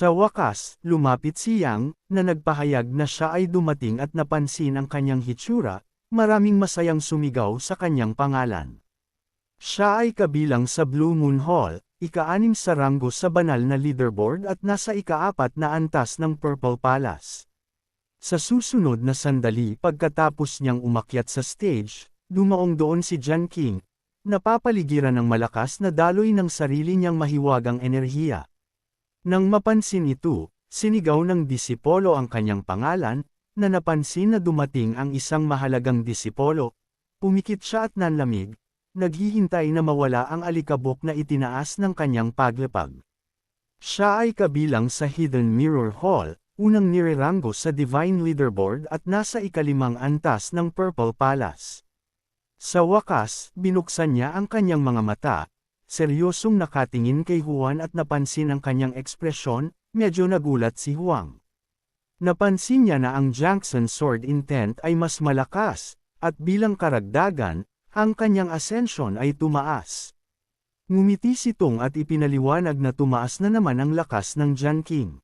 Sa wakas, lumapit si Yang, na nagpahayag na siya ay dumating at napansin ang kanyang hitsura, maraming masayang sumigaw sa kanyang pangalan. Siya ay kabilang sa Blue Moon Hall, ika-6 sa ranggo sa banal na leaderboard at nasa ika-4 na antas ng Purple Palace. Sa susunod na sandali pagkatapos niyang umakyat sa stage, dumaong doon si John King, napapaligiran ng malakas na daloy ng sarili niyang mahiwagang enerhiya. Nang mapansin ito, sinigaw ng disipolo ang kanyang pangalan, na napansin na dumating ang isang mahalagang disipolo, pumikit siya at nanlamig, naghihintay na mawala ang alikabok na itinaas ng kanyang paglapag. Siya ay kabilang sa Hidden Mirror Hall, unang nireranggo sa Divine Leaderboard at nasa ika-5 antas ng Purple Palace. Sa wakas, binuksan niya ang kanyang mga mata, seryosong nakatingin kay Juan at napansin ang kanyang ekspresyon, medyo nagulat si Juan. Napansin niya na ang Jackson Sword Intent ay mas malakas, at bilang karagdagan, ang kanyang ascension ay tumaas. Ngumiti si Tong at ipinaliwanag na tumaas na naman ang lakas ng John King.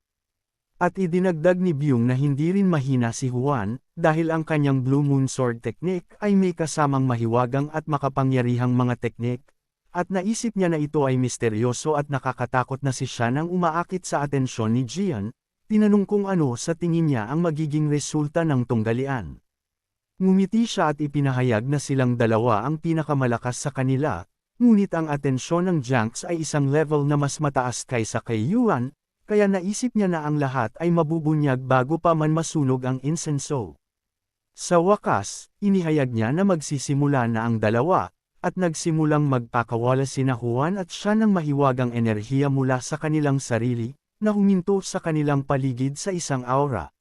At idinagdag ni Byung na hindi rin mahina si Juan, dahil ang kanyang Blue Moon Sword Technique ay may kasamang mahiwagang at makapangyarihang mga teknik, at naisip niya na ito ay misteryoso at nakakatakot na si siya nang umaakit sa atensyon ni Jian, tinanong kung ano sa tingin niya ang magiging resulta ng tunggalian. Ngumiti siya at ipinahayag na silang dalawa ang pinakamalakas sa kanila, ngunit ang atensyon ng Jiangx ay isang level na mas mataas kaysa kay Yuan, kaya naisip niya na ang lahat ay mabubunyag bago pa man masunog ang insenso. Sa wakas, inihayag niya na magsisimula na ang dalawa, at nagsimulang magpakawala sina Juan at siya ng mahiwagang enerhiya mula sa kanilang sarili, na huminto sa kanilang paligid sa isang aura.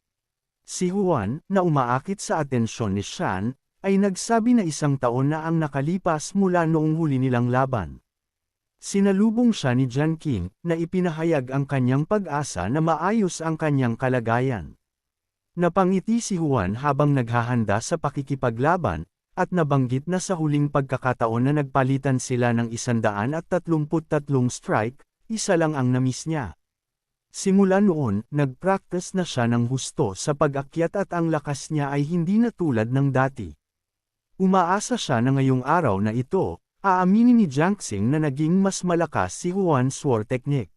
Si Juan, na umaakit sa atensyon ni Shan, ay nagsabi na 1 taon na ang nakalipas mula noong huli nilang laban. Sinalubong siya ni John King, na ipinahayag ang kanyang pag-asa na maayos ang kanyang kalagayan. Napangiti si Juan habang naghahanda sa pakikipaglaban, at nabanggit na sa huling pagkakataon na nagpalitan sila ng 133 strike, isa lang ang namiss niya. Simula noon, nag-practice na siya ng husto sa pag-akyat at ang lakas niya ay hindi na tulad ng dati. Umaasa siya na ngayong araw na ito, aaminin ni Jiang Xing na naging mas malakas si Juan's Sword Technique.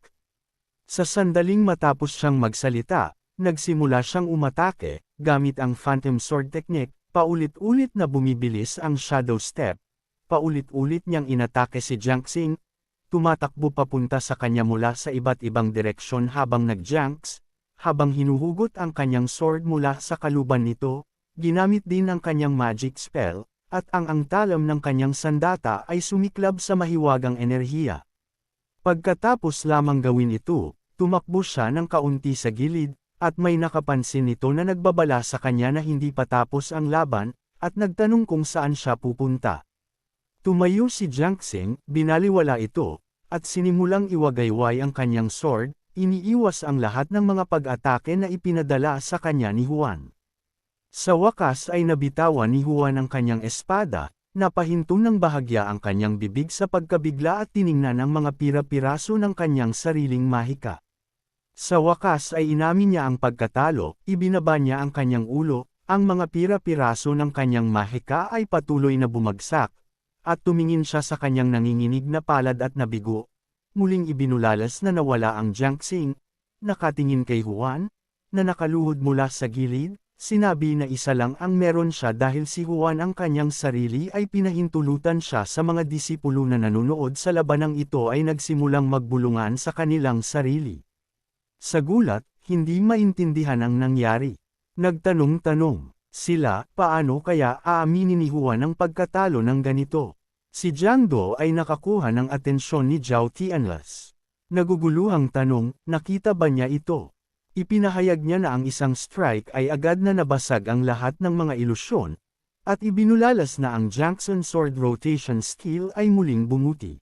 Sa sandaling matapos siyang magsalita, nagsimula siyang umatake, gamit ang Phantom Sword Technique, paulit-ulit na bumibilis ang Shadow Step, paulit-ulit niyang inatake si Jiang Xing, tumatakbo papunta sa kanya mula sa iba't ibang direksyon habang nag-janks, habang hinuhugot ang kanyang sword mula sa kaluban nito, ginamit din ang kanyang magic spell, at ang talam ng kanyang sandata ay sumiklab sa mahiwagang enerhiya. Pagkatapos lamang gawin ito, tumakbo siya ng kaunti sa gilid, at may nakapansin nito na nagbabala sa kanya na hindi pa tapos ang laban, at nagtanong kung saan siya pupunta. Tumayo si Jiang Xing, binaliwala ito, at sinimulang iwagayway ang kanyang sword, iniiwas ang lahat ng mga pag-atake na ipinadala sa kanya ni Juan. Sa wakas ay nabitawan ni Juan ang kanyang espada, napahinto ng bahagya ang kanyang bibig sa pagkabigla at tiningnan ang mga pira-piraso ng kanyang sariling mahika. Sa wakas ay inamin niya ang pagkatalo, ibinaba niya ang kanyang ulo, ang mga pira-piraso ng kanyang mahika ay patuloy na bumagsak, at tumingin siya sa kanyang nanginginig na palad at nabigo. Muling ibinulalas na nawala ang Jiang Xing, nakatingin kay Juan, na nakaluhod mula sa gilid, sinabi na isa lang ang meron siya dahil si Juan ang kanyang sarili ay pinahintulutan siya sa mga disipulo na nanonood sa labanang ito ay nagsimulang magbulungan sa kanilang sarili. Sa gulat, hindi maintindihan ang nangyari. Nagtanong-tanong sila, paano kaya aaminin ni Juan ang pagkatalo ng ganito? Si Jiang Do ay nakakuha ng atensyon ni Zhao Tianlas. Naguguluhang tanong, nakita ba niya ito? Ipinahayag niya na ang isang strike ay agad na nabasag ang lahat ng mga ilusyon, at ibinulalas na ang Jackson Sword Rotation skill ay muling bumuti.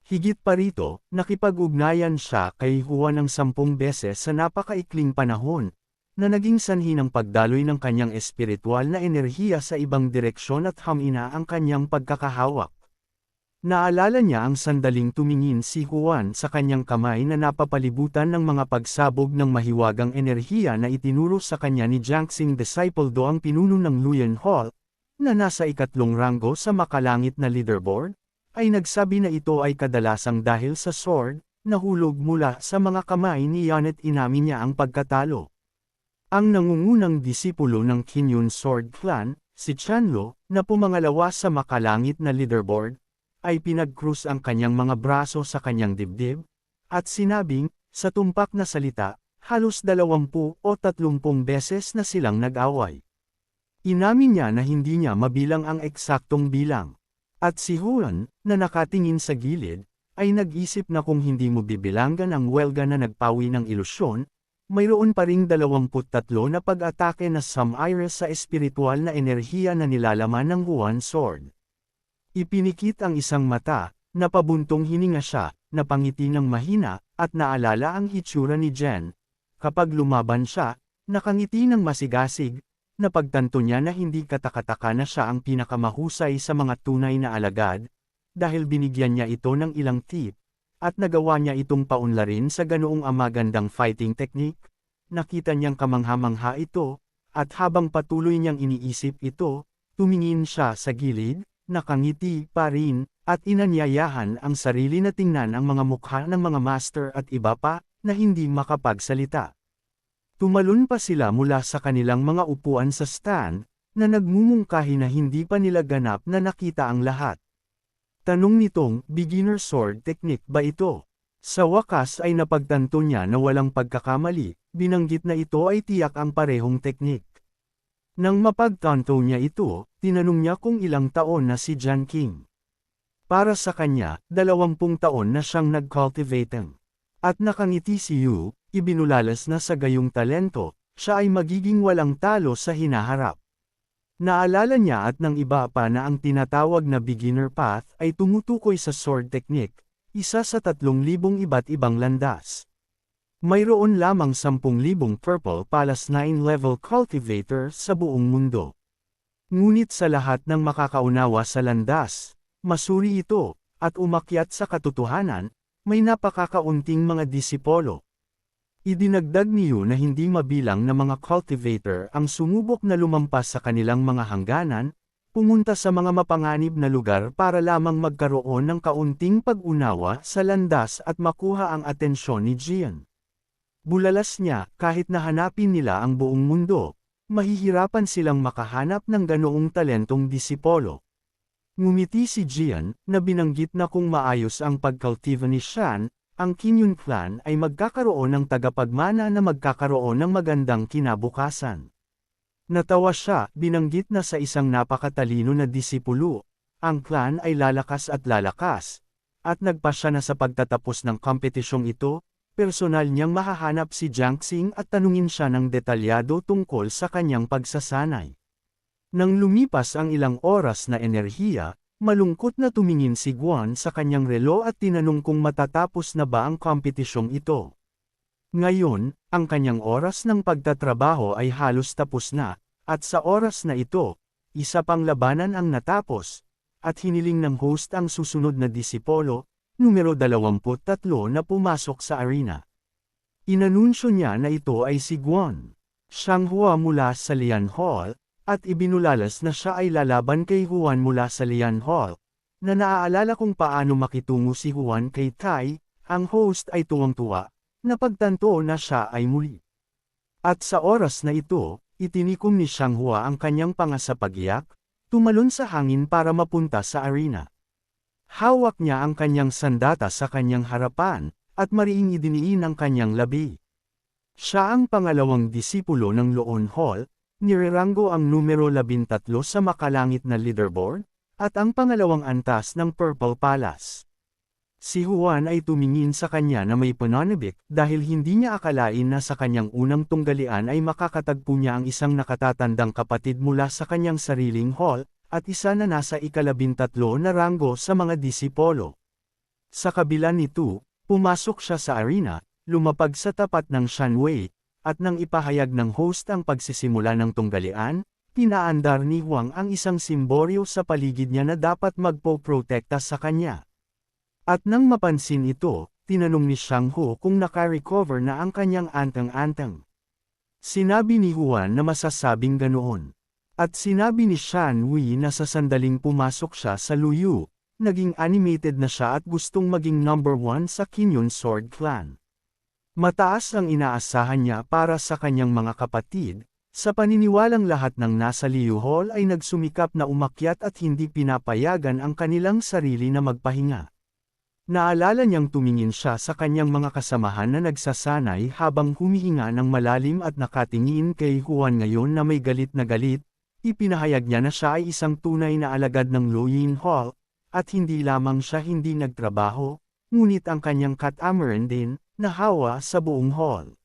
Higit pa rito, nakipag-ugnayan siya kay Juan ng 10 beses sa napakaikling panahon, na naging sanhi ng pagdaloy ng kanyang espiritual na enerhiya sa ibang direksyon at hamina ang kanyang pagkakahawak. Naalala niya ang sandaling tumingin si Juan sa kanyang kamay na napapalibutan ng mga pagsabog ng mahiwagang enerhiya na itinuro sa kanya ni Jiangxing Disciple Do ang pinuno ng Luyan Hall, na nasa ikatlong ranggo sa makalangit na leaderboard, ay nagsabi na ito ay kadalasang dahil sa sword, nahulog mula sa mga kamay ni Yan at inamin niya ang pagkatalo. Ang nangungunang disipulo ng Qinyun Sword Clan, si Chanlo, na pumangalawa sa makalangit na leaderboard, ay pinag-krus ang kanyang mga braso sa kanyang dibdib, at sinabing, sa tumpak na salita, halos 20 o 30 beses na silang nag-away. Inamin niya na hindi niya mabilang ang eksaktong bilang. At si Juan, na nakatingin sa gilid, ay nag-isip na kung hindi mo bibilanggan ang welga na nagpawi ng ilusyon, mayroon pa ring 23 na pag-atake na sum-iris sa espiritual na enerhiya na nilalaman ng Juan Sword. Ipinikit ang isang mata, napabuntong hininga siya, napangiti ng mahina, at naalala ang hitsura ni Jen. Kapag lumaban siya, nakangiti ng masigasig, napagtanto niya na hindi katakataka na siya ang pinakamahusay sa mga tunay na alagad, dahil binigyan niya ito ng ilang tip, at nagawa niya itong paunlarin sa ganoong magandang fighting technique. Nakita niyang kamangha-mangha ito, at habang patuloy niyang iniisip ito, tumingin siya sa gilid, nakangiti pa rin, at inanyayahan ang sarili na tingnan ang mga mukha ng mga master at iba pa, na hindi makapagsalita. Tumalon pa sila mula sa kanilang mga upuan sa stand, na nagmumungkahi na hindi pa nila ganap na nakita ang lahat. Tanong nitong, beginner sword technique ba ito? Sa wakas ay napagtanto niya na walang pagkakamali, binanggit na ito ay tiyak ang parehong teknik. Nang mapagtanto niya ito, tinanong niya kung ilang taon na si Jan King. Para sa kanya, 20 taon na siyang nag-cultivating. At nakangiti si Yu, ibinulalas na sa gayong talento, siya ay magiging walang talo sa hinaharap. Naalala niya at ng iba pa na ang tinatawag na beginner path ay tumutukoy sa sword technique, isa sa 3,000 iba't ibang landas. Mayroon lamang 10,000 Purple Palace 9-level cultivator sa buong mundo. Ngunit sa lahat ng makakaunawa sa landas, masuri ito, at umakyat sa katotohanan, may napakakaunting mga disipolo. Idinagdag niyo na hindi mabilang na mga cultivator ang sumubok na lumampas sa kanilang mga hangganan, pumunta sa mga mapanganib na lugar para lamang magkaroon ng kaunting pag-unawa sa landas at makuha ang atensyon ni Jian. Bulalas niya, kahit na hanapin nila ang buong mundo, mahihirapan silang makahanap ng ganoong talentong disipolo. Ngumiti si Jian, na binanggit na kung maayos ang pagkultiva ni Shan, ang Qinyun Clan ay magkakaroon ng tagapagmana na magkakaroon ng magandang kinabukasan. Natawa siya, binanggit na sa isang napakatalino na disipulo, ang clan ay lalakas, at nagpa siya na sa pagtatapos ng kompetisyong ito, personal niyang mahahanap si Jiangxing at tanungin siya ng detalyado tungkol sa kanyang pagsasanay. Nang lumipas ang ilang oras na enerhiya, malungkot na tumingin si Guan sa kanyang relo at tinanong kung matatapos na ba ang kompetisyong ito. Ngayon, ang kanyang oras ng pagtatrabaho ay halos tapos na, at sa oras na ito, isa pang labanan ang natapos, at hiniling ng host ang susunod na disipolo, numero 23 na pumasok sa arena. Inanunsyo niya na ito ay si Guan Shanghua mula sa Lian Hall, at ibinulalas na siya ay lalaban kay Juan mula sa Lian Hall, na naaalala kung paano makitungo si Juan kay Tai, ang host ay tuwang-tuwa, napagtanto na siya ay muli. At sa oras na ito, itinikom ni Shanghua ang kanyang panga sa pagyak, tumalon sa hangin para mapunta sa arena. Hawak niya ang kanyang sandata sa kanyang harapan, at mariing idiniin ang kanyang labi. Siya ang pangalawang disipulo ng Luon Hall, nireranggo ang numero 13 sa makalangit na leaderboard, at ang pangalawang antas ng Purple Palace. Si Juan ay tumingin sa kanya na may pananabik dahil hindi niya akalain na sa kanyang unang tunggalian ay makakatagpo niya ang isang nakatatandang kapatid mula sa kanyang sariling hall, at isa na nasa ika-13 na ranggo sa mga disipolo. Sa kabila nito, pumasok siya sa arena, lumapag sa tapat ng Shanwei, at nang ipahayag ng host ang pagsisimula ng tunggalian, pinaandar ni Huang ang isang simboryo sa paligid niya na dapat magpo-protekta sa kanya. At nang mapansin ito, tinanong ni Shang Hu kung naka-recover na ang kanyang anteng-anteng. Sinabi ni Huan na masasabing ganoon. At sinabi ni Shan Wei na sa sandaling pumasok siya sa Luyu, naging animated na siya at gustong maging number 1 sa Kinyon Sword Clan. Mataas ang inaasahan niya para sa kanyang mga kapatid, sa paniniwalang lahat ng nasa Liu Hall ay nagsumikap na umakyat at hindi pinapayagan ang kanilang sarili na magpahinga. Naalala niyang tumingin siya sa kanyang mga kasamahan na nagsasanay habang humihinga ng malalim at nakatingin kay Huan ngayon na may galit na galit, ipinahayag niya na siya ay isang tunay na alagad ng Luyin Hall, at hindi lamang siya hindi nagtrabaho, ngunit ang kanyang catamaran din, nahawa sa buong hall.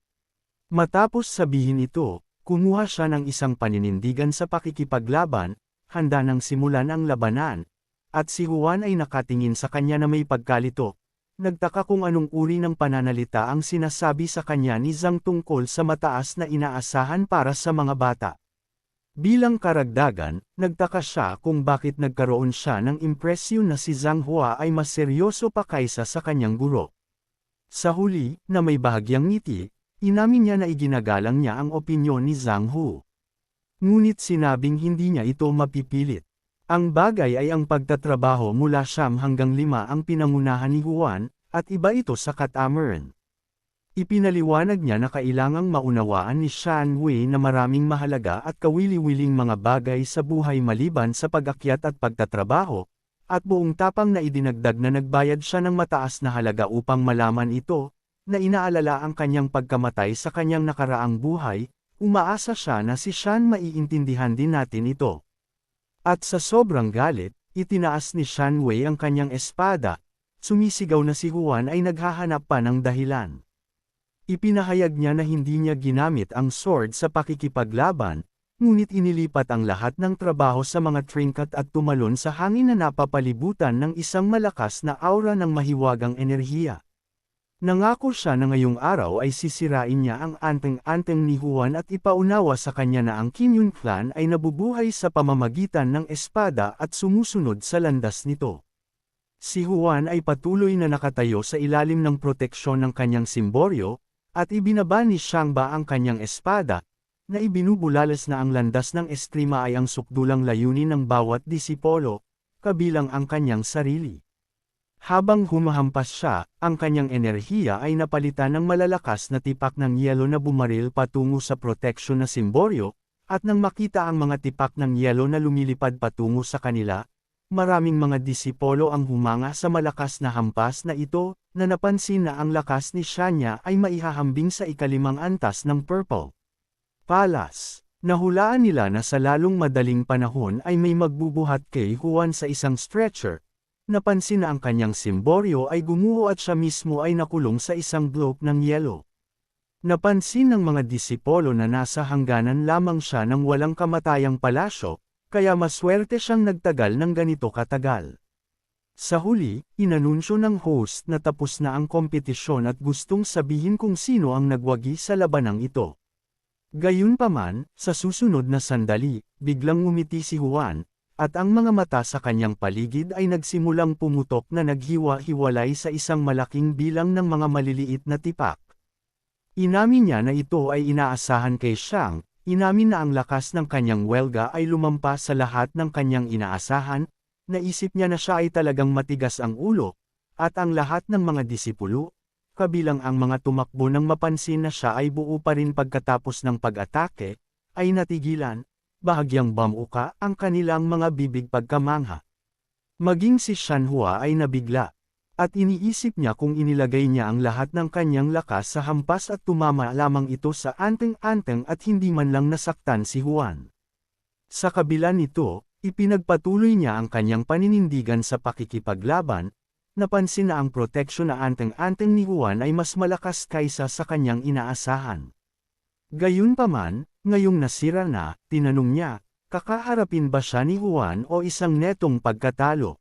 Matapos sabihin ito, kumuha siya ng isang paninindigan sa pakikipaglaban, handa nang simulan ang labanan. At si Juan ay nakatingin sa kanya na may pagkalito. Nagtaka kung anong uri ng pananalita ang sinasabi sa kanya ni Zhang tungkol sa mataas na inaasahan para sa mga bata. Bilang karagdagan, nagtaka siya kung bakit nagkaroon siya ng impresyon na si Zhang Hua ay mas seryoso pa kaysa sa kanyang guro. Sa huli, na may bahagyang ngiti, inamin niya na iginagalang niya ang opinyon ni Zhang Hu. Ngunit sinabing hindi niya ito mapipilit. Ang bagay ay ang pagtatrabaho mula 9 hanggang 5 ang pinangunahan ni Juan, at iba ito sa catamaran. Ipinaliwanag niya na kailangang maunawaan ni Shan Wei na maraming mahalaga at kawili-wiling mga bagay sa buhay maliban sa pag-akyat at pagtatrabaho, at buong tapang na idinagdag na nagbayad siya ng mataas na halaga upang malaman ito, na inaalala ang kanyang pagkamatay sa kanyang nakaraang buhay, umaasa siya na si Shan maiintindihan din natin ito. At sa sobrang galit, itinaas ni Shan Wei ang kanyang espada, sumisigaw na si Juan ay naghahanap pa ng dahilan. Ipinahayag niya na hindi niya ginamit ang sword sa pakikipaglaban, ngunit inilipat ang lahat ng trabaho sa mga trinket at tumalon sa hangin na napapalibutan ng isang malakas na aura ng mahiwagang enerhiya. Nangako siya na ngayong araw ay sisirain niya ang anteng-anteng ni Juan at ipaunawa sa kanya na ang Kinyon Clan ay nabubuhay sa pamamagitan ng espada at sumusunod sa landas nito. Si Juan ay patuloy na nakatayo sa ilalim ng proteksyon ng kanyang simboryo, at ibinaba ni Shangba ang kanyang espada, na ibinubulalas na ang landas ng estrima ay ang sukdulang layunin ng bawat disipolo, kabilang ang kanyang sarili. Habang humahampas siya, ang kanyang enerhiya ay napalitan ng malalakas na tipak ng yelo na bumaril patungo sa proteksyon na simboryo, at nang makita ang mga tipak ng yelo na lumilipad patungo sa kanila, maraming mga disipolo ang humanga sa malakas na hampas na ito, na napansin na ang lakas ni Shanya ay maihahambing sa ikalimang antas ng Purple Palace. Nahulaan nila na sa lalong madaling panahon ay may magbubuhat kay Juan sa isang stretcher. Napansin na ang kanyang simboryo ay gumuho at siya mismo ay nakulong sa isang bloke ng yelo. Napansin ng mga disipolo na nasa hangganan lamang siya ng walang kamatayang palasyo, kaya maswerte siyang nagtagal ng ganito katagal. Sa huli, inanunsyo ng host na tapos na ang kompetisyon at gustong sabihin kung sino ang nagwagi sa labanang ito. Gayunpaman, sa susunod na sandali, biglang ngumiti si Juan, at ang mga mata sa kanyang paligid ay nagsimulang pumutok na naghiwa-hiwalay sa isang malaking bilang ng mga maliliit na tipak. Inamin niya na ito ay inaasahan kay Shang, inamin na ang lakas ng kanyang welga ay lumampas sa lahat ng kanyang inaasahan, naisip niya na siya ay talagang matigas ang ulo, at ang lahat ng mga disipulo, kabilang ang mga tumakbo nang mapansin na siya ay buo pa rin pagkatapos ng pag-atake, ay natigilan. Bahagyang bamuka ang kanilang mga bibig pagkamangha. Maging si Shanhua ay nabigla, at iniisip niya kung inilagay niya ang lahat ng kanyang lakas sa hampas at tumama lamang ito sa anteng-anteng at hindi man lang nasaktan si Juan. Sa kabila nito, ipinagpatuloy niya ang kanyang paninindigan sa pakikipaglaban, napansin na ang proteksyon na anteng-anteng ni Juan ay mas malakas kaysa sa kanyang inaasahan. Gayunpaman, ngayong nasira na, tinanong niya, kakaharapin ba siya ni Juan o isang netong pagkatalo?